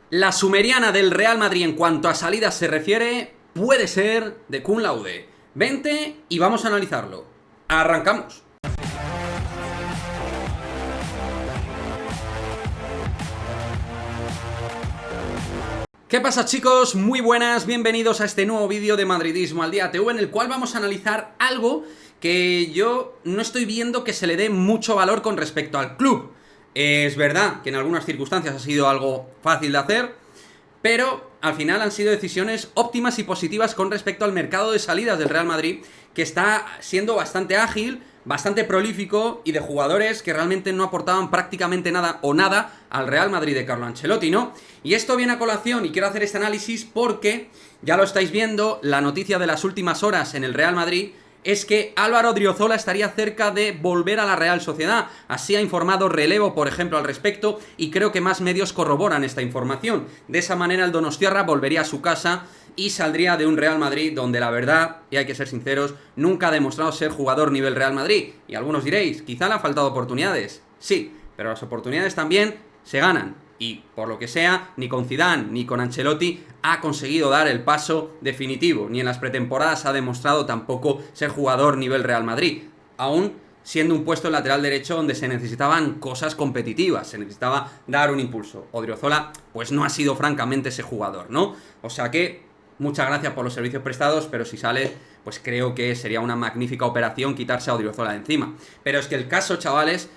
La sumeriana del Real Madrid en cuanto a salidas se refiere puede ser de cum laude. Vente y vamos a analizarlo. Arrancamos. ¿Qué pasa, chicos? Muy buenas, bienvenidos a este nuevo vídeo de Madridismo al Día TV, en el cual vamos a analizar algo que yo no estoy viendo que se le dé mucho valor con respecto al club. Es verdad que en algunas circunstancias ha sido algo fácil de hacer, pero al final han sido decisiones óptimas y positivas con respecto al mercado de salidas del Real Madrid, que está siendo bastante ágil, bastante prolífico y de jugadores que realmente no aportaban prácticamente nada o nada al Real Madrid de Carlo Ancelotti, ¿no? Y esto viene a colación y quiero hacer este análisis porque, ya lo estáis viendo, la noticia de las últimas horas en el Real Madrid es que Álvaro Odriozola estaría cerca de volver a la Real Sociedad. Así ha informado Relevo, por ejemplo, al respecto, y creo que más medios corroboran esta información. De esa manera el donostiarra volvería a su casa y saldría de un Real Madrid donde la verdad, y hay que ser sinceros, nunca ha demostrado ser jugador nivel Real Madrid. Y algunos diréis, quizá le han faltado oportunidades. Sí, pero las oportunidades también se ganan. Y por lo que sea, ni con Zidane ni con Ancelotti ha conseguido dar el paso definitivo. Ni en las pretemporadas ha demostrado tampoco ser jugador nivel Real Madrid. Aún siendo un puesto en lateral derecho donde se necesitaban cosas competitivas, se necesitaba dar un impulso. Odriozola pues no ha sido francamente ese jugador, ¿no? O sea que muchas gracias por los servicios prestados, pero si sale, pues creo que sería una magnífica operación quitarse a Odriozola de encima. Pero es que el caso, chavales,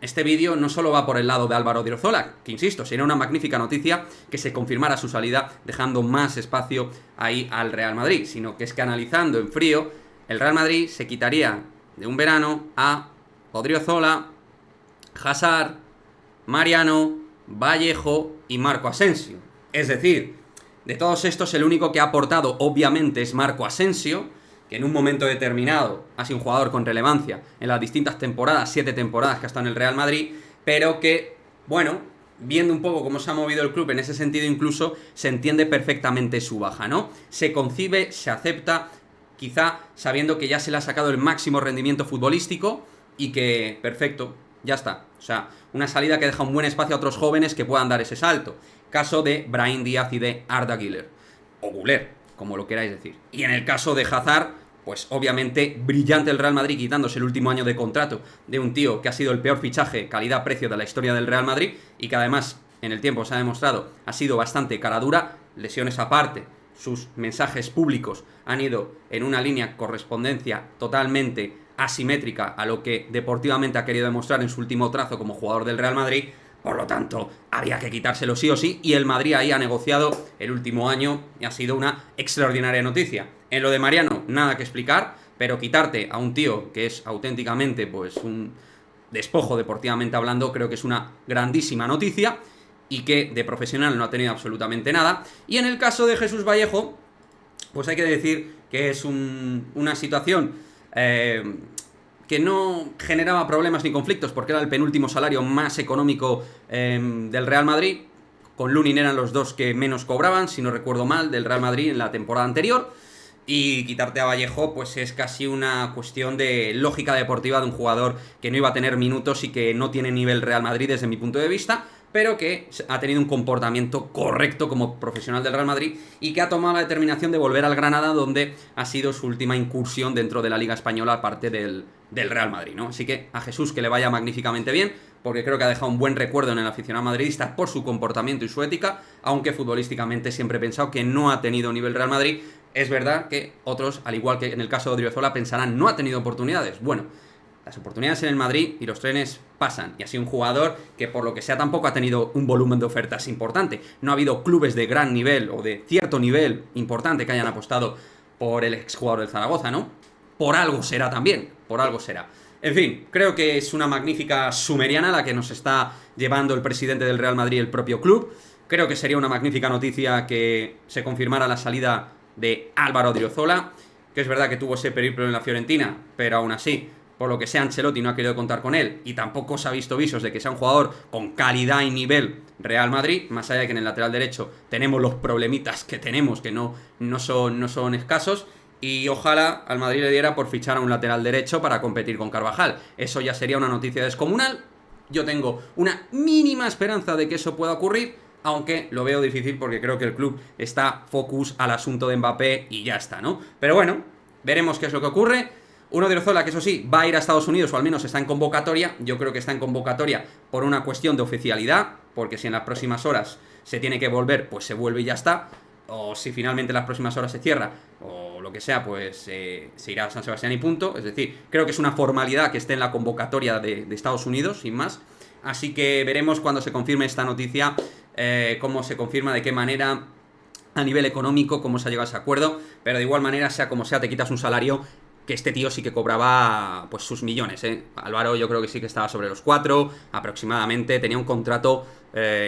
este vídeo no solo va por el lado de Álvaro Odriozola, que insisto, sería una magnífica noticia que se confirmara su salida, dejando más espacio ahí al Real Madrid, sino que es que analizando en frío, el Real Madrid se quitaría de un verano a Odriozola, Hazard, Mariano, Vallejo y Marco Asensio. Es decir, de todos estos el único que ha aportado obviamente es Marco Asensio, que en un momento determinado ha sido un jugador con relevancia en las distintas temporadas, 7 temporadas que ha estado en el Real Madrid, pero que, bueno, viendo un poco cómo se ha movido el club en ese sentido, incluso se entiende perfectamente su baja, ¿no? Se concibe, se acepta, quizá sabiendo que ya se le ha sacado el máximo rendimiento futbolístico y que, perfecto, ya está. O sea, una salida que deja un buen espacio a otros jóvenes que puedan dar ese salto. Caso de Brahim Díaz y de Arda Güler, o Güler, como lo queráis decir. Y en el caso de Hazard, pues obviamente brillante el Real Madrid quitándose el último año de contrato de un tío que ha sido el peor fichaje calidad-precio de la historia del Real Madrid y que además en el tiempo se ha demostrado ha sido bastante cara dura, lesiones aparte, sus mensajes públicos han ido en una línea correspondencia totalmente asimétrica a lo que deportivamente ha querido demostrar en su último trazo como jugador del Real Madrid. Por lo tanto, había que quitárselo sí o sí, y el Madrid ahí ha negociado el último año y ha sido una extraordinaria noticia. En lo de Mariano, nada que explicar, pero quitarte a un tío que es auténticamente pues un despojo deportivamente hablando, creo que es una grandísima noticia y que de profesional no ha tenido absolutamente nada. Y en el caso de Jesús Vallejo, pues hay que decir que es una situación que no generaba problemas ni conflictos porque era el penúltimo salario más económico del Real Madrid. Con Lunin eran los dos que menos cobraban, si no recuerdo mal, del Real Madrid en la temporada anterior. Y quitarte a Vallejo pues es casi una cuestión de lógica deportiva de un jugador que no iba a tener minutos y que no tiene nivel Real Madrid desde mi punto de vista, pero que ha tenido un comportamiento correcto como profesional del Real Madrid y que ha tomado la determinación de volver al Granada, donde ha sido su última incursión dentro de la Liga Española, aparte del Real Madrid, ¿no? Así que a Jesús que le vaya magníficamente bien, porque creo que ha dejado un buen recuerdo en el aficionado madridista por su comportamiento y su ética, aunque futbolísticamente siempre he pensado que no ha tenido nivel Real Madrid. Es verdad que otros, al igual que en el caso de Odriozola, pensarán no ha tenido oportunidades. Bueno, las oportunidades en el Madrid y los trenes pasan. Y ha sido un jugador que por lo que sea tampoco ha tenido un volumen de ofertas importante. No ha habido clubes de gran nivel o de cierto nivel importante que hayan apostado por el exjugador del Zaragoza, ¿no? Por algo será también, por algo será. En fin, creo que es una magnífica sumeriana la que nos está llevando el presidente del Real Madrid y el propio club. Creo que sería una magnífica noticia que se confirmara la salida de Álvaro Odriozola, que es verdad que tuvo ese periplo en la Fiorentina, pero aún así, por lo que sea, Ancelotti no ha querido contar con él y tampoco se ha visto visos de que sea un jugador con calidad y nivel Real Madrid, más allá de que en el lateral derecho tenemos los problemitas que tenemos, que no son escasos, y ojalá al Madrid le diera por fichar a un lateral derecho para competir con Carvajal. Eso ya sería una noticia descomunal. Yo tengo una mínima esperanza de que eso pueda ocurrir, aunque lo veo difícil porque creo que el club está focus al asunto de Mbappé y ya está, ¿no? Pero bueno, veremos qué es lo que ocurre. Uno de Odriozola, que eso sí, va a ir a Estados Unidos, o al menos está en convocatoria. Yo creo que está en convocatoria por una cuestión de oficialidad, porque si en las próximas horas se tiene que volver, pues se vuelve y ya está. O si finalmente en las próximas horas se cierra, o lo que sea, pues se irá a San Sebastián y punto. Es decir, creo que es una formalidad que esté en la convocatoria de Estados Unidos, sin más. Así que veremos cuando se confirme esta noticia, cómo se confirma, de qué manera, a nivel económico, cómo se ha llegado a ese acuerdo. Pero de igual manera, sea como sea, te quitas un salario que este tío sí que cobraba pues sus millones, ¿eh? Álvaro yo creo que sí que estaba sobre los 4 aproximadamente, tenía un contrato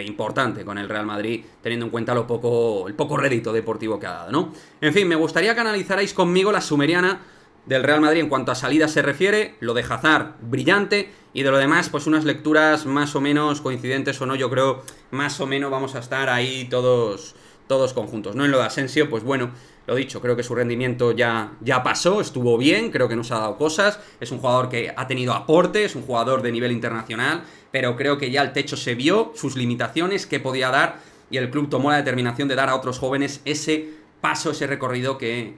importante con el Real Madrid, teniendo en cuenta el poco rédito deportivo que ha dado, ¿no? En fin, me gustaría que analizarais conmigo la sumeriana del Real Madrid en cuanto a salidas se refiere, lo de Hazard brillante, y de lo demás pues unas lecturas más o menos coincidentes o no. Yo creo más o menos vamos a estar ahí todos conjuntos, ¿no? En lo de Asensio, pues bueno, lo dicho, creo que su rendimiento ya pasó, estuvo bien, creo que nos ha dado cosas, es un jugador que ha tenido aporte, es un jugador de nivel internacional, pero creo que ya el techo se vio, sus limitaciones, qué podía dar, y el club tomó la determinación de dar a otros jóvenes ese paso, ese recorrido que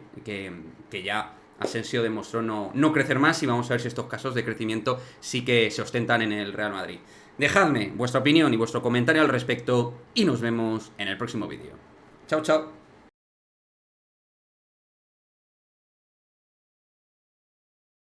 ya Asensio demostró no crecer más, y vamos a ver si estos casos de crecimiento sí que se ostentan en el Real Madrid. Dejadme vuestra opinión y vuestro comentario al respecto, y nos vemos en el próximo vídeo. Chao, chao.